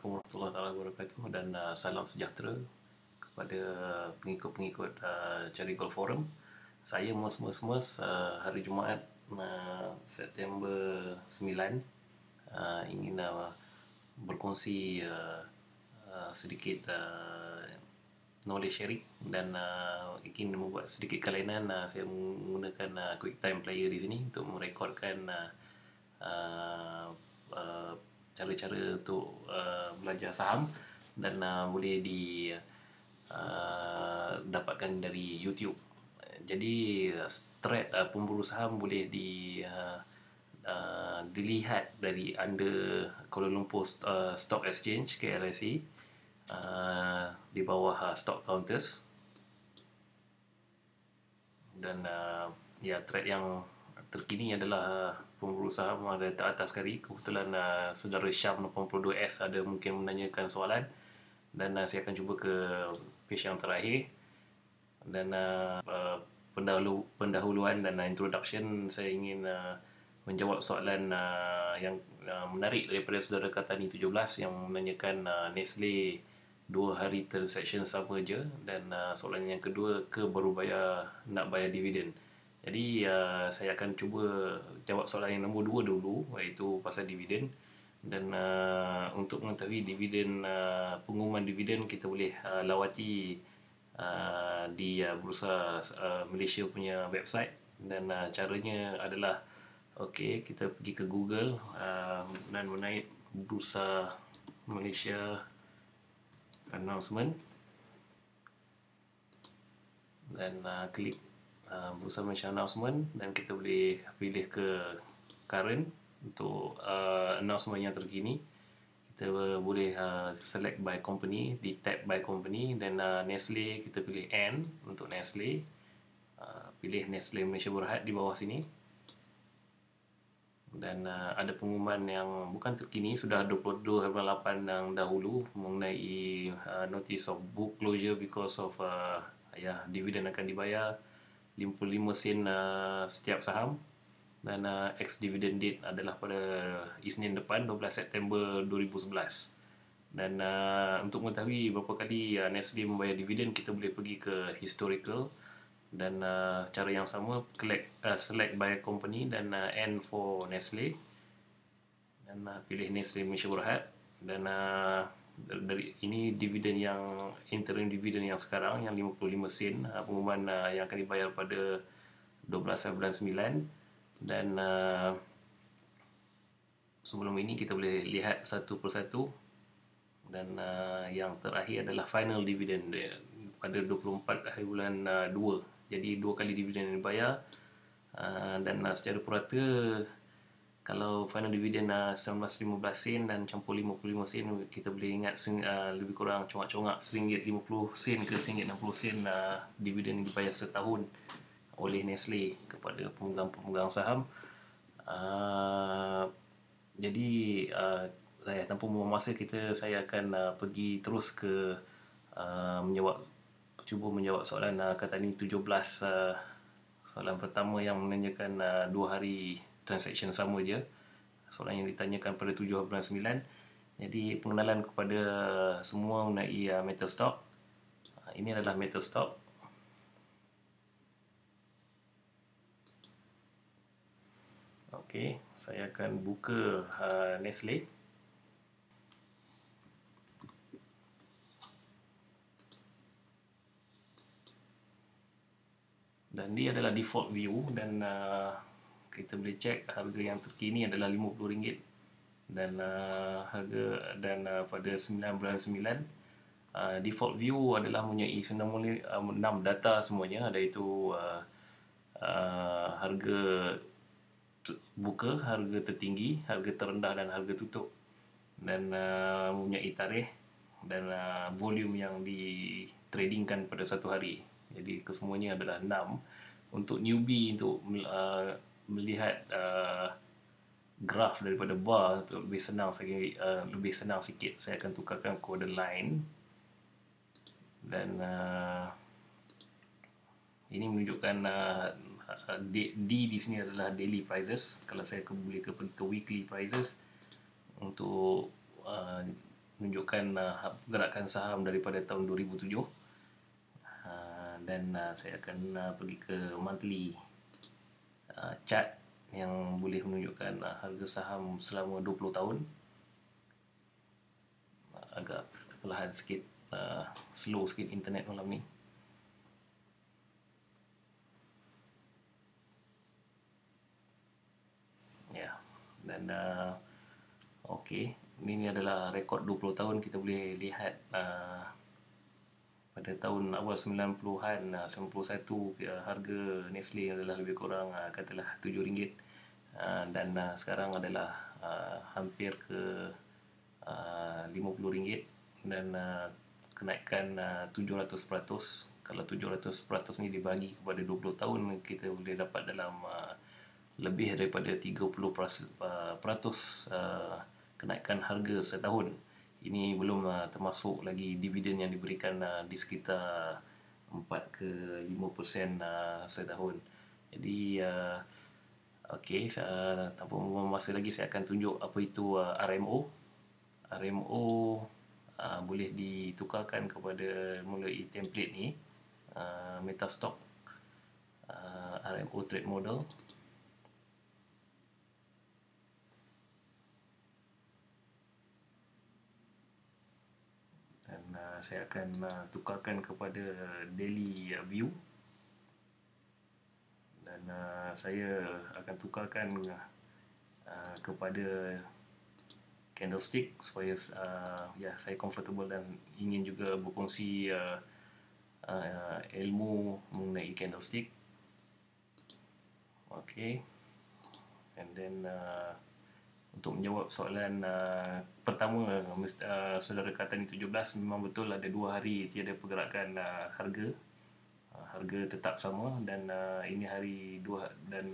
Assalamualaikum warahmatullahi wabarakatuh dan salam sejahtera kepada pengikut-pengikut Cherry Gold Forum. Saya Mus hari Jumaat September 9 ingin berkongsi sedikit knowledge sharing dan ingin membuat sedikit kelainan. Saya menggunakan QuickTime Player di sini untuk merekodkan cara-cara untuk belajar saham dan boleh dapatkan dari YouTube. Jadi strat pemburu saham boleh dilihat dari under Kuala Lumpur Stock Exchange KLSE di bawah stock counters dan trade yang terkini adalah pemburu saham ada teratas sekali. Kebetulan saudara Syam 82S ada mungkin menanyakan soalan dan saya akan cuba ke page yang terakhir dan pendahuluan dan introduction. Saya ingin menjawab soalan yang menarik daripada saudara Katani 17 yang menanyakan Nestle 2 hari transaction sama je, dan soalan yang kedua, baru nak bayar dividen. Jadi saya akan cuba jawab soalan yang nombor 2 dulu, iaitu pasal dividen. Dan untuk mengetahui dividen, pengumuman dividen, kita boleh lawati di Bursa Malaysia punya website. Dan caranya adalah kita pergi ke Google dan menaik Bursa Malaysia announcement dan klik Bursa Malaysia announcement, dan kita boleh pilih ke current untuk announcement yang terkini. Kita boleh select by company, di tab by company, dan Nestle kita pilih N untuk Nestle. Pilih Nestle Malaysia Berhad di bawah sini. Dan ada pengumuman yang bukan terkini, sudah 22/8 yang dahulu, mengenai notice of book closure because of dividen akan dibayar 55 sen setiap saham, dan ex dividend date adalah pada Isnin depan 12 September 2011. Dan untuk mengetahui berapa kali Nestle membayar dividen, kita boleh pergi ke historical, dan cara yang sama, select by company dan N for Nestle, dan pilih Nestle Malaysia Berhad. Dan dari ini dividen yang interim dividen yang sekarang yang 55 sen, pengumuman yang akan dibayar pada 12 bulan 9. Dan sebelum ini kita boleh lihat satu persatu. Dan yang terakhir adalah final dividend pada 24 hari bulan 2. Jadi 2 kali dividen yang dibayar. Dan secara purata, kalau final dividen 19.15 sen dan campur 55 sen, kita boleh ingat lebih kurang congak-congak RM1.50 ke RM1.60 dividen yang dibayar setahun oleh Nestle kepada pemegang-pemegang saham. Jadi tanpa membuang masa, saya akan pergi terus ke cuba menjawab soalan Katani 17. Soalan pertama yang menanyakan 2 hari transaction sama je. Soalan yang ditanyakan pada 7 bulan 9. Jadi pengenalan kepada semua mengenai metal stock. Ini adalah metal stock. Saya akan buka Nestle. Dan dia adalah default view, dan kita boleh cek harga yang terkini adalah RM50. Dan harga pada 9 bulan 9, default view adalah mempunyai 6 data semuanya, iaitu harga buka, harga tertinggi, harga terendah dan harga tutup, dan mempunyai tarikh dan volume yang ditradingkan pada satu hari. Jadi kesemuanya adalah 6. Untuk newbie, untuk melihat graf daripada bar lebih senang sikit, saya akan tukarkan kode line. Dan ini menunjukkan D di sini adalah daily prices. Kalau saya boleh pergi ke weekly prices untuk menunjukkan pergerakan saham daripada tahun 2007. Dan saya akan pergi ke monthly chart yang boleh menunjukkan harga saham selama 20 tahun. Agak perlahan sikit, slow sikit internet malam ni. Ya, dan okey, ini adalah rekod 20 tahun. Kita boleh lihat pada tahun awal 90-an, 91, harga Nestle adalah lebih kurang katalah RM7, dan sekarang adalah hampir ke RM50, dan kenaikan 700%. Kalau 700% ni dibagi kepada 20 tahun, kita boleh dapat dalam lebih daripada 30% kenaikan harga setahun. Ini belum termasuk lagi dividen yang diberikan di sekitar 4 ke 5% setahun. Jadi okey, tanpa membuang masa lagi, saya akan tunjuk apa itu RMO. RMO boleh ditukarkan kepada melalui template ni, Metastock RMO Trade Model. Dan saya akan tukarkan kepada daily view, dan saya akan tukarkan kepada candlestick supaya saya comfortable dan ingin juga berkongsi ilmu mengenai candlestick. Okay, and then untuk menjawab soalan pertama, saudara kata ni 17, memang betul ada 2 hari tiada pergerakan harga. Harga tetap sama, dan ini hari 2, dan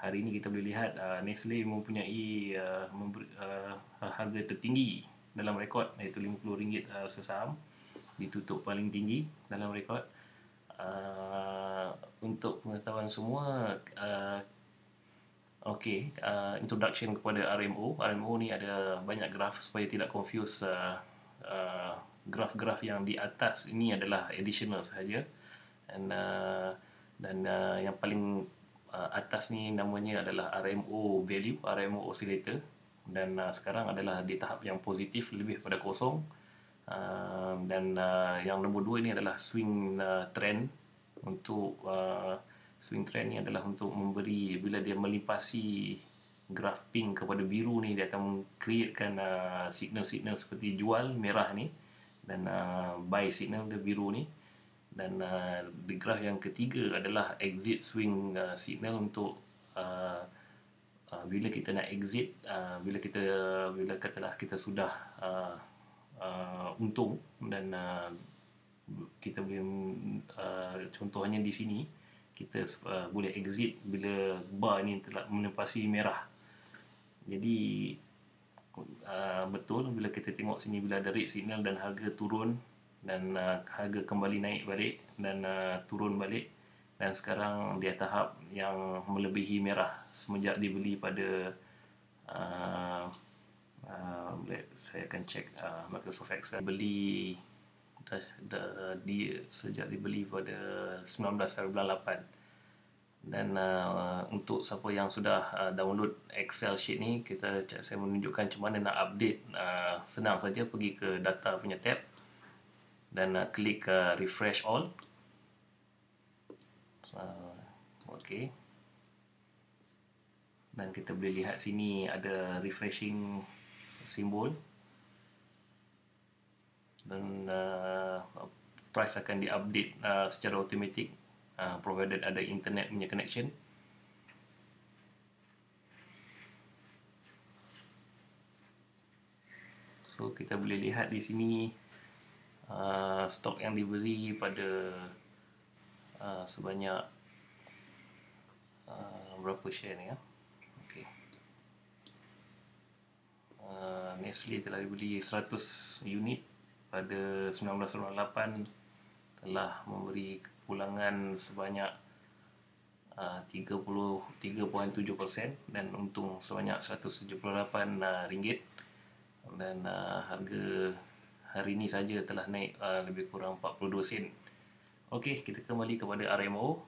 hari ini kita boleh lihat Nestle mempunyai harga tertinggi dalam rekod, iaitu RM50 sesaham, ditutup paling tinggi dalam rekod. Untuk pengetahuan semua, okey, introduction kepada RMO. RMO ni ada banyak graf supaya tidak confuse. Graf-graf yang di atas ini adalah additional sahaja, dan yang paling atas ni namanya adalah RMO value, RMO oscillator, dan sekarang adalah di tahap yang positif, lebih pada kosong. Dan yang nombor 2 ini adalah swing trend. Untuk swing trend ni adalah untuk memberi, bila dia melimpasi graf pink kepada biru ni, dia akan createkan signal-signal seperti jual merah ni, dan buy signal dia biru ni. Dan di graf yang ketiga adalah exit swing signal, untuk bila kita nak exit, bila katalah kita sudah untung, dan kita boleh contohnya di sini, kita boleh exit bila bar ni telah menepasi merah. Jadi betul bila kita tengok sini, bila ada red signal dan harga turun, dan harga kembali naik balik dan turun balik, dan sekarang dia tahap yang melebihi merah semenjak dibeli pada saya akan cek Microsoft Excel. Beli sejak dibeli pada 1998. Dan untuk siapa yang sudah download Excel sheet ni, saya menunjukkan macam mana nak update. Senang saja, pergi ke data punya tab, dan klik refresh all. Okey, dan kita boleh lihat sini ada refreshing simbol, dan price akan diupdate secara automatik, provided ada internet punya connection. So kita boleh lihat di sini stok yang diberi pada sebanyak berapa share ni ya. Okey, Nestle telah dibeli 100 unit pada 1998, telah memberi kepulangan sebanyak 33.7%, dan untung sebanyak RM178. dan harga hari ini saja telah naik lebih kurang 42 sen. Okey, kita kembali kepada RMO.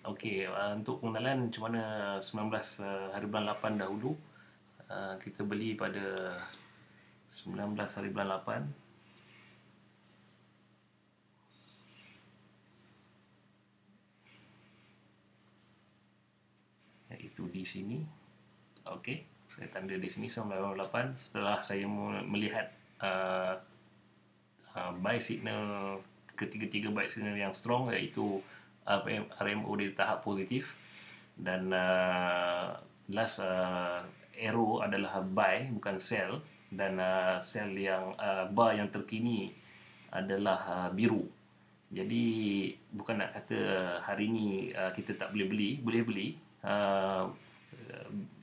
Okey, untuk pengenalan macam mana 19 hari bulan 8 dahulu, kita beli pada 19 hari bulan 8, iaitu di sini. Okey, saya tanda di sini 19.8. Setelah saya melihat buy signal, ketiga-tiga buy signal yang strong, iaitu RMO di tahap positif, dan last arrow adalah buy bukan sell, dan sell yang bar yang terkini adalah biru. Jadi bukan nak kata hari ni kita tak boleh beli, boleh beli.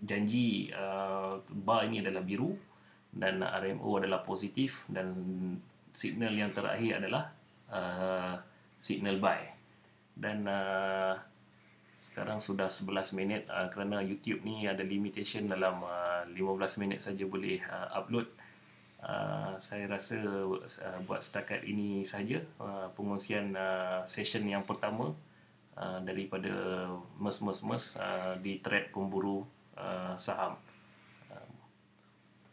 Janji bar ini adalah biru dan RMO adalah positif, dan signal yang terakhir adalah signal buy. Dan sekarang sudah 11 minit kerana YouTube ni ada limitation dalam 15 minit saja boleh upload. Saya rasa buat setakat ini saja pengungsian session yang pertama daripada mes di trade pemburu saham.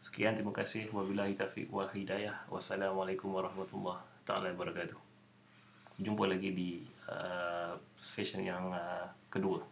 Sekian, terima kasih. Wabillahi taufiq wal hidayah. Wassalamualaikum warahmatullahi taala wabarakatuh. Jumpa lagi di session yang kedua.